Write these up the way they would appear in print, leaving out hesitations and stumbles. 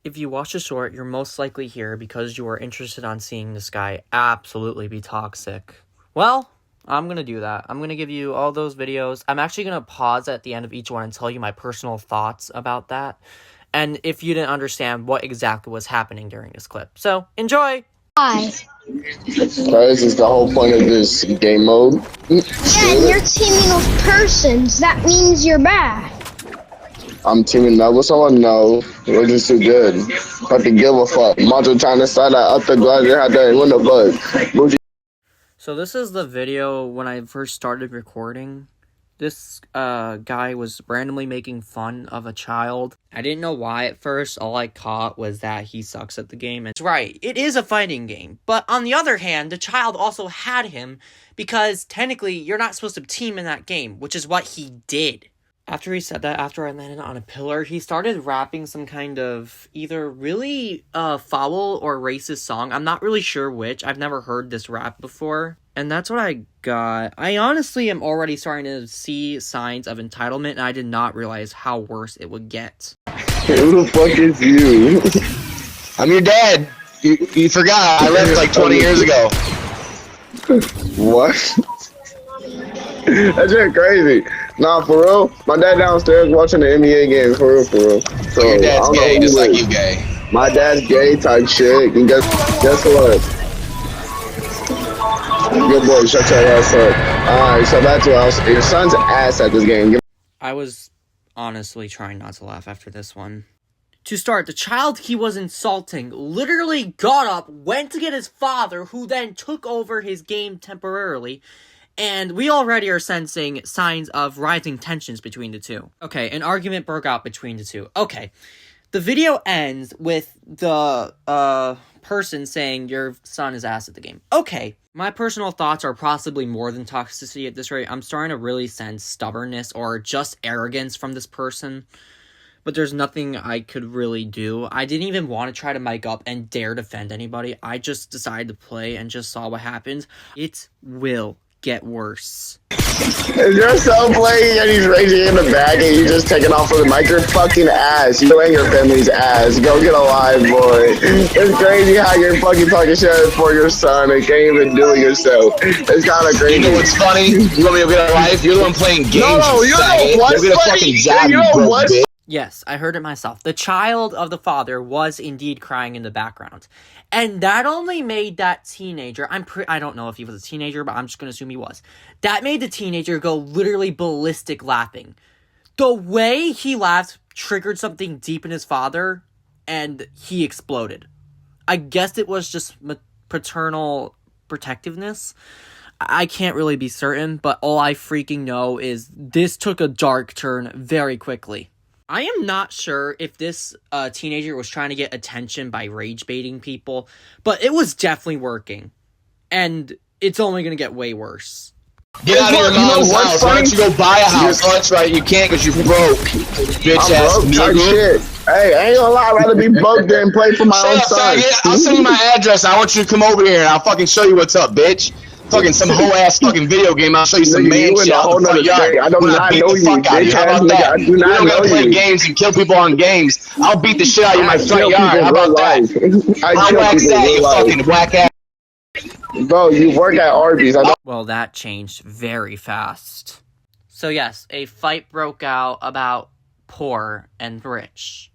If you watch the short, you're most likely here because you are interested on seeing this guy absolutely be toxic. Well, I'm going to do that. I'm going to give you all those videos. I'm actually going to pause at the end of each one and tell you my personal thoughts about that. And if you didn't understand what exactly was happening during this clip. So, enjoy! Why? Because it's the whole point of this game mode. Yeah, and you're teaming with persons. That means you're bad. I'm teaming up with someone? No. We're just too good. But to give a fuck. Macho trying to start that up the glass and had that window bug. So this is the video when I first started recording. This guy was randomly making fun of a child. I didn't know why at first. All I caught was that he sucks at the game. It's right, it is a fighting game. But on the other hand, the child also had him because technically you're not supposed to team in that game, which is what he did. After he said that, after I landed on a pillar, he started rapping some kind of either really foul or racist song. I'm not really sure which. I've never heard this rap before. And that's what I got. I honestly am already starting to see signs of entitlement, and I did not realize how worse it would get. Who the fuck is you? I'm your dad. You forgot. I left like 20 years ago. What? That's just crazy. Nah, for real. My dad downstairs watching the NBA game. For real, for real. So Your dad's gay, just like you gay. My dad's gay type shit. And guess what? Good boy, shut your ass up. Alright, so back to us. Your son's ass at this game. I was honestly trying not to laugh after this one. To start, the child he was insulting literally got up, went to get his father, who then took over his game temporarily, and we already are sensing signs of rising tensions between the two. Okay, an argument broke out between the two. Okay, the video ends with the person saying your son is ass at the game. Okay, my personal thoughts are possibly more than toxicity at this rate. I'm starting to really sense stubbornness or just arrogance from this person. But there's nothing I could really do. I didn't even want to try to mic up and dare defend anybody. I just decided to play and just saw what happens. It will get worse. If your son playing and he's raging in the back and you just taking off with the mic, your fucking ass. You and your family's ass. Go get a live, boy. It's crazy how you're fucking talking shit for your son and can't even do it yourself. It's kind of crazy. You know what's funny? You want me to get a life? You're the one playing games. No, you know what's You're funny? fucking job, You know broke what's bitch. Yes, I heard it myself. The child of the father was indeed crying in the background. And that only made that teenager, I don't know if he was a teenager, but I'm just going to assume he was. That made the teenager go literally ballistic laughing. The way he laughed triggered something deep in his father, and he exploded. I guess it was just paternal protectiveness. I can't really be certain, but all I freaking know is this took a dark turn very quickly. I am not sure if this teenager was trying to get attention by rage baiting people, but it was definitely working. And it's only going to get way worse. Get out of your mom's house. Why don't you go buy a house? Oh, that's right. You can't because you broke. Bitch ass broke type nigga. shit. Hey, I ain't gonna lie, I'd rather be broke than play for my own Shut up, son. faggot. I'll send you my address. I want you to come over here and I'll fucking show you what's up, bitch. Fucking some whole ass fucking video game. I'll show you some Nigga, man you in shit a out whole the front nother yard. state. I do When not beat know the you, fuck out of you. bitch How ass about nigga. that? I do You not don't gotta know play you. games and kill people on games. I'll beat the shit out of you in my front kill yard. people How in about real that? life. I How kill whack's people in that, you real life. fucking whack ass? Bro, you work at Arby's. I don't. Well, that changed very fast. So yes, a fight broke out about poor and rich.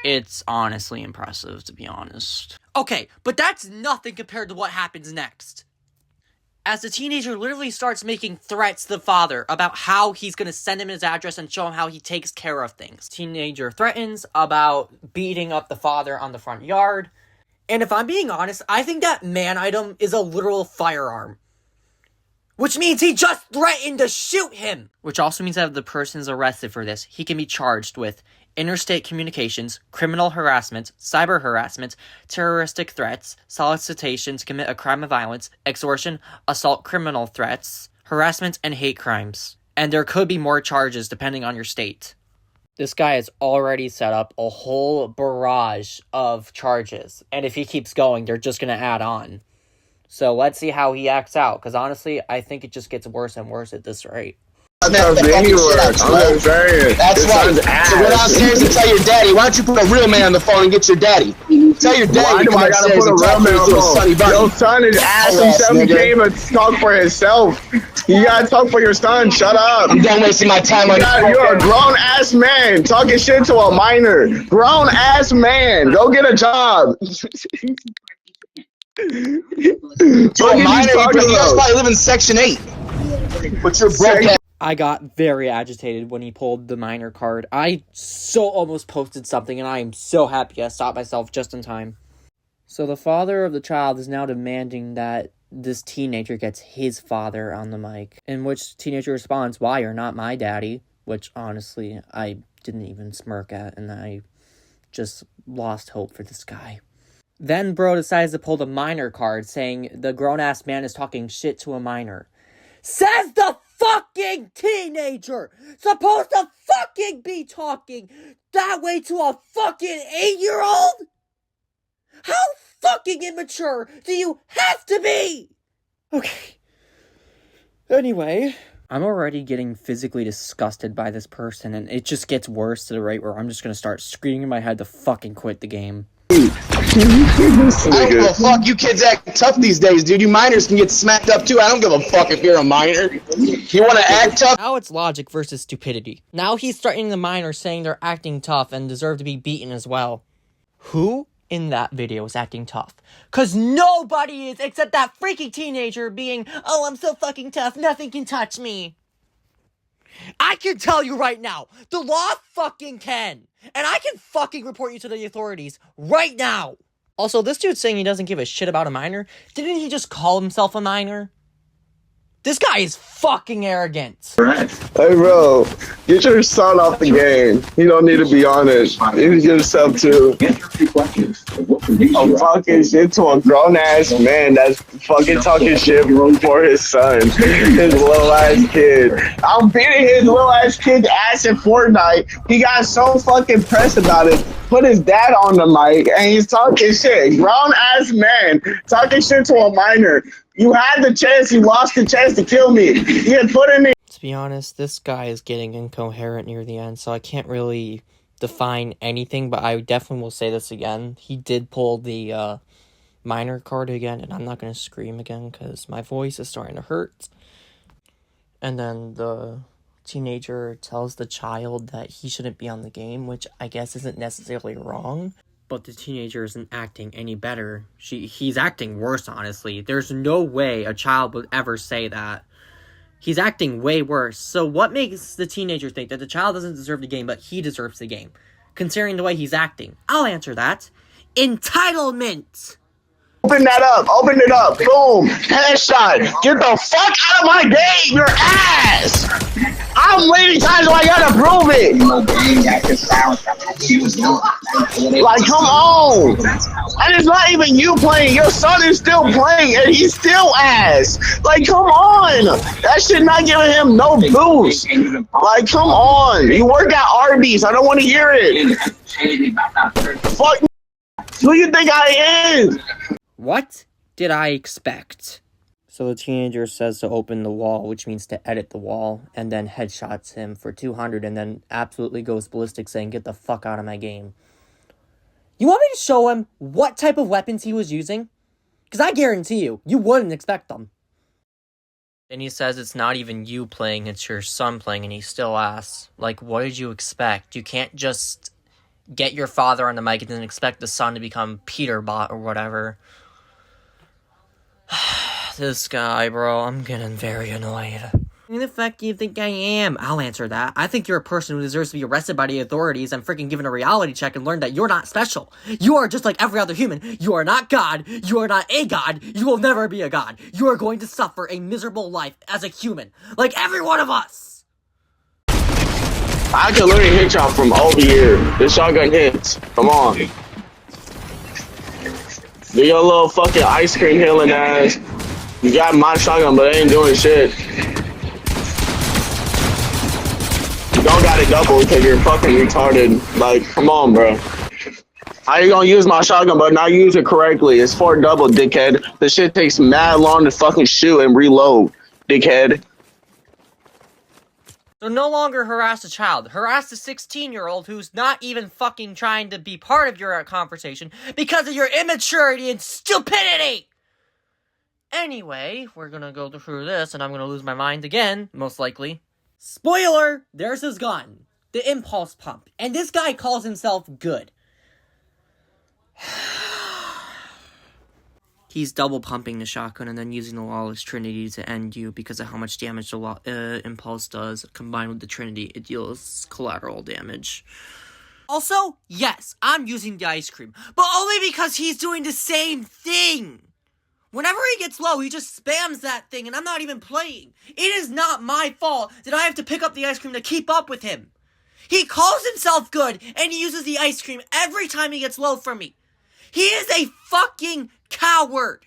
It's honestly impressive, to be honest. Okay, but that's nothing compared to what happens next. As the teenager literally starts making threats to the father about how he's going to send him his address and show him how he takes care of things. Teenager threatens about beating up the father on the front yard. And if I'm being honest, I think that man item is a literal firearm. Which means he just threatened to shoot him! Which also means that if the person is arrested for this, he can be charged with interstate communications, criminal harassment, cyber harassment, terroristic threats, solicitation to commit a crime of violence, extortion, assault criminal threats, harassment, and hate crimes. And there could be more charges depending on your state. This guy has already set up a whole barrage of charges. And if he keeps going, they're just going to add on. So let's see how he acts out. Because honestly, I think it just gets worse and worse at this rate. tough anywhere. I'm just saying. That's Your right. son's ass. So go downstairs and tell your daddy. Why don't you put a real man on the phone and get your daddy? Tell your daddy Why to do come I gotta upstairs put a and real talk man on to the a sunny phone? Your bunny. son is ass Oh, himself. He nigga. can't even talk for himself. You gotta talk for your son. Shut up. I'm done wasting my time on You're a grown ass man talking shit to a minor. Grown ass man. Go get a job. to a minor. You guys probably live in Section 8. But you're broke ass. I got very agitated when he pulled the minor card. I so almost posted something, and I am so happy I stopped myself just in time. So the father of the child is now demanding that this teenager gets his father on the mic, in which teenager responds, "Why, you're not my daddy," which honestly I didn't even smirk at, and I just lost hope for this guy. Then bro decides to pull the minor card, saying the grown-ass man is talking shit to a minor. Says the fucking teenager supposed to fucking be talking that way to a fucking 8-year-old? How fucking immature do you have to be? Okay. Anyway, I'm already getting physically disgusted by this person, and it just gets worse to the rate where I'm just gonna start screaming in my head to fucking quit the game. I don't give a fuck. You kids act tough these days, dude. You minors can get smacked up too. I don't give a fuck if you're a minor. You want to act tough? Now it's logic versus stupidity. Now he's threatening the minors, saying they're acting tough and deserve to be beaten as well. Who in that video is acting tough? Cause nobody is except that freaking teenager being, "Oh, I'm so fucking tough, nothing can touch me." I can tell you right now, the law fucking can. And I can fucking report you to the authorities right now. Also, this dude's saying he doesn't give a shit about a minor. Didn't he just call himself a minor? This guy is fucking arrogant. Hey, bro, get your son off the game. You don't need to be on it. You yourself too. I'm talking shit to a grown ass man that's fucking talking shit for his son, his little ass kid. I'm beating his little ass kid's ass in Fortnite. He got so fucking pressed about it. Put his dad on the mic and he's talking shit. Grown ass man talking shit to a minor. You had the chance, you lost the chance to kill me. You had put in me. To be honest, this guy is getting incoherent near the end, so I can't really define anything, but I definitely will say this again. He did pull the minor card again, and I'm not going to scream again because my voice is starting to hurt. And then the teenager tells the child that he shouldn't be on the game, which I guess isn't necessarily wrong. But the teenager isn't acting any better. He's acting worse, honestly. There's no way a child would ever say that. He's acting way worse. So what makes the teenager think that the child doesn't deserve the game, but he deserves the game? Considering the way he's acting. I'll answer that. Entitlement! Open that up. Open it up. Boom. Headshot. Get the fuck out of my game. Your ass. I'm waiting times where I gotta prove it. Like, come on. And it's not even you playing. Your son is still playing, and he's still ass. Like, come on. That shit not giving him no boost. Like, come on. You work at Arby's. I don't want to hear it. Fuck. Who you think I am? What did I expect? So the teenager says to open the wall, which means to edit the wall, and then headshots him for 200 and then absolutely goes ballistic saying, "Get the fuck out of my game." You want me to show him what type of weapons he was using? Because I guarantee you wouldn't expect them. And he says it's not even you playing, it's your son playing, and he still asks, like, what did you expect? You can't just get your father on the mic and then expect the son to become Peterbot or whatever. This guy, bro, I'm getting very annoyed. Who the fuck do you think I am? I'll answer that. I think you're a person who deserves to be arrested by the authorities and freaking given a reality check and learn that you're not special. You are just like every other human. You are not God. You are not a God. You will never be a God. You are going to suffer a miserable life as a human. Like every one of us. I can literally hit y'all from over here. This shotgun hits. Come on. Do your little fucking ice cream healing ass. You got my shotgun, but it ain't doing shit. You don't got it double because you're fucking retarded. Like, come on, bro. How you gonna use my shotgun, but not use it correctly? It's for double, dickhead. This shit takes mad long to fucking shoot and reload, dickhead. So no longer harass a child. Harass a 16-year-old who's not even fucking trying to be part of your conversation because of your immaturity and stupidity! Anyway, we're gonna go through this and I'm gonna lose my mind again, most likely. Spoiler! There's his gun. The impulse pump. And this guy calls himself good. He's double pumping the shotgun and then using the Lawless Trinity to end you because of how much damage the impulse does. Combined with the Trinity, it deals collateral damage. Also, yes, I'm using the ice cream, but only because he's doing the same thing. Whenever he gets low, he just spams that thing and I'm not even playing. It is not my fault that I have to pick up the ice cream to keep up with him. He calls himself good and he uses the ice cream every time he gets low from me. He is a fucking coward.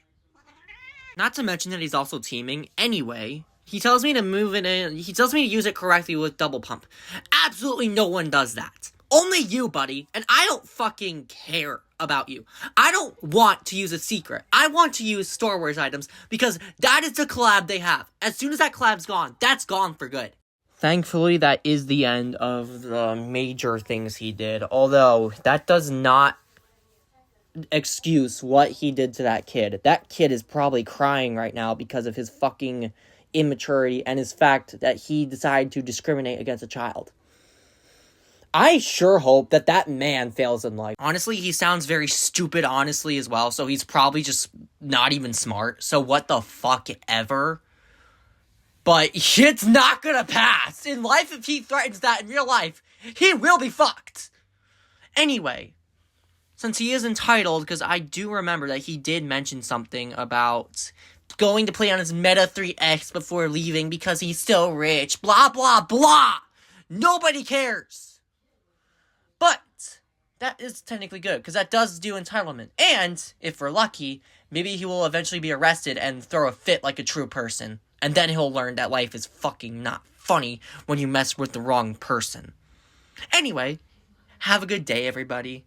Not to mention that he's also teaming. Anyway, he tells me to move it in. He tells me to use it correctly with double pump. Absolutely no one does that. Only you, buddy. And I don't fucking care about you. I don't want to use a secret. I want to use Star Wars items because that is the collab they have. As soon as that collab's gone, that's gone for good. Thankfully, that is the end of the major things he did. Although, that does not excuse what he did to that kid. That kid is probably crying right now because of his fucking immaturity and his fact that he decided to discriminate against a child. I sure hope that that man fails in life. Honestly, he sounds very stupid, honestly, as well, so he's probably just not even smart, so what the fuck ever. But it's not gonna pass. In life, if he threatens that in real life, he will be fucked. Anyway, since he is entitled, because I do remember that he did mention something about going to play on his Meta 3X before leaving because he's still rich, blah, blah, blah. Nobody cares. But that is technically good, because that does do entitlement. And, if we're lucky, maybe he will eventually be arrested and throw a fit like a true person. And then he'll learn that life is fucking not funny when you mess with the wrong person. Anyway, have a good day, everybody.